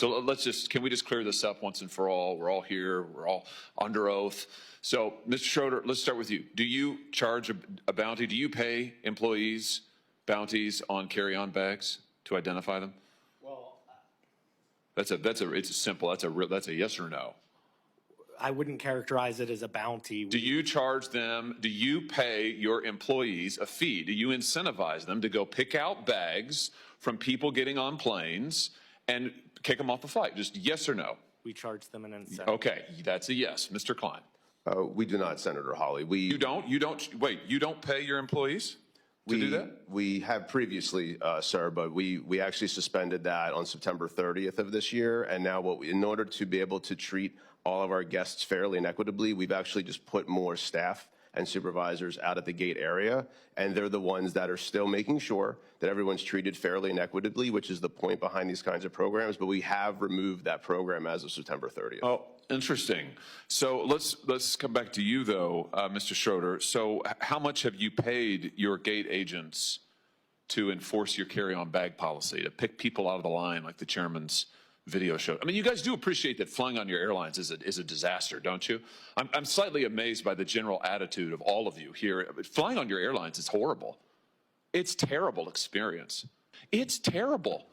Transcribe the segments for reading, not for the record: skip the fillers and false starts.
So can we just clear this up once and for all? We're all here. We're all under oath. So, Mr. Schroeder, let's start with you. Do you charge a bounty? Do you pay employees bounties on carry-on bags to identify them? Well, it's simple. That's a yes or no. I wouldn't characterize it as a bounty. Do you charge them? Do you pay your employees a fee? Do you incentivize them to go pick out bags from people getting on planes and kick them off the flight? Just yes or no. We charge them an incentive. Okay, that's a yes. Mr. Klein. We do not, Senator Hawley. You don't pay your employees to do that? We have previously, sir, but we actually suspended that on September 30th of this year. And now in order to be able to treat all of our guests fairly and equitably, we've actually just put more staff and supervisors out at the gate area, and they're the ones that are still making sure that everyone's treated fairly and equitably, which is the point behind these kinds of programs, but we have removed that program as of September 30th. Oh, interesting. So let's come back to you, though, Mr. Schroeder. So how much have you paid your gate agents to enforce your carry-on bag policy, to pick people out of the line like the chairman's video show? I mean, you guys do appreciate that flying on your airlines is a disaster, don't you? I'm slightly amazed by the general attitude of all of you here. Flying on your airlines is horrible. It's a terrible experience. It's terrible.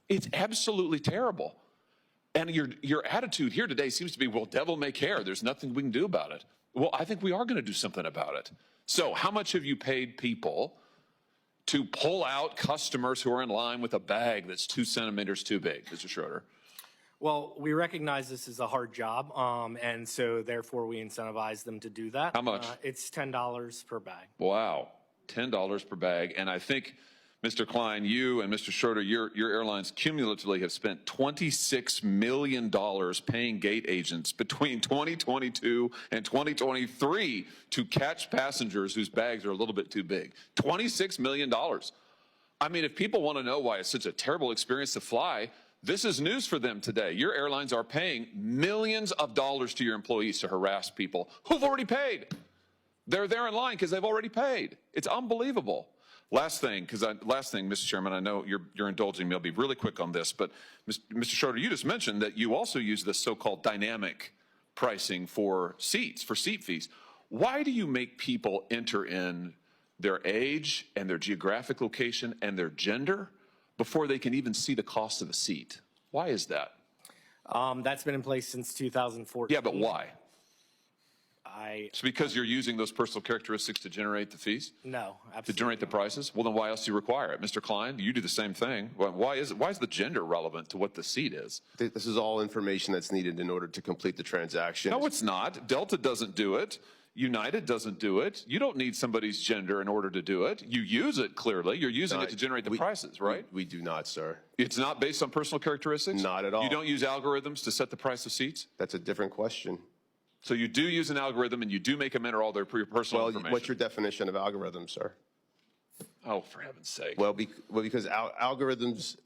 It's absolutely terrible. And your attitude here today seems to be, well, devil may care. There's nothing we can do about it. Well, I think we are going to do something about it. So how much have you paid people to pull out customers who are in line with a bag that's 2 centimeters too big, Mr. Schroeder? Well, we recognize this is a hard job, and so therefore we incentivize them to do that. How much? It's $10 per bag. Wow, $10 per bag. And I think, Mr. Klein, you and Mr. Schroeder, your airlines cumulatively have spent $26 million paying gate agents between 2022 and 2023 to catch passengers whose bags are a little bit too big. $26 million. I mean, if people want to know why it's such a terrible experience to fly, this is news for them today. Your airlines are paying millions of dollars to your employees to harass people who've already paid. They're there in line because they've already paid. It's unbelievable. Last thing, Mr. Chairman, I know you're indulging me. I'll be really quick on this, but Mr. Schroeder, you just mentioned that you also use this so-called dynamic pricing for seats, for seat fees. Why do you make people enter in their age and their geographic location and their gender before they can even see the cost of a seat? Why is that? That's been in place since 2014. Yeah, but why? It's because you're using those personal characteristics to generate the fees? No, absolutely. To generate the prices? Well, then why else do you require it? Mr. Klein, you do the same thing. Why is the gender relevant to what the seat is? This is all information that's needed in order to complete the transaction. No, it's not. Delta doesn't do it. United doesn't do it. You don't need somebody's gender in order to do it. You use it, clearly. You're using it to generate the prices, right? We do not, sir. It's not based on personal characteristics? Not at all. You don't use algorithms to set the price of seats? That's a different question. So you do use an algorithm and you do make them enter all their personal information? What's your definition of algorithm, sir? Oh, for heaven's sake. Well, because algorithms...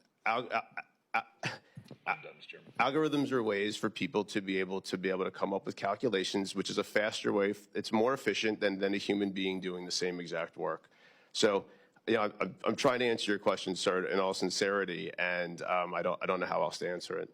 Algorithms are ways for people to be able to come up with calculations, which is a faster way. It's more efficient than a human being doing the same exact work. So, you know, I'm trying to answer your question, sir, in all sincerity, and I don't know how else to answer it.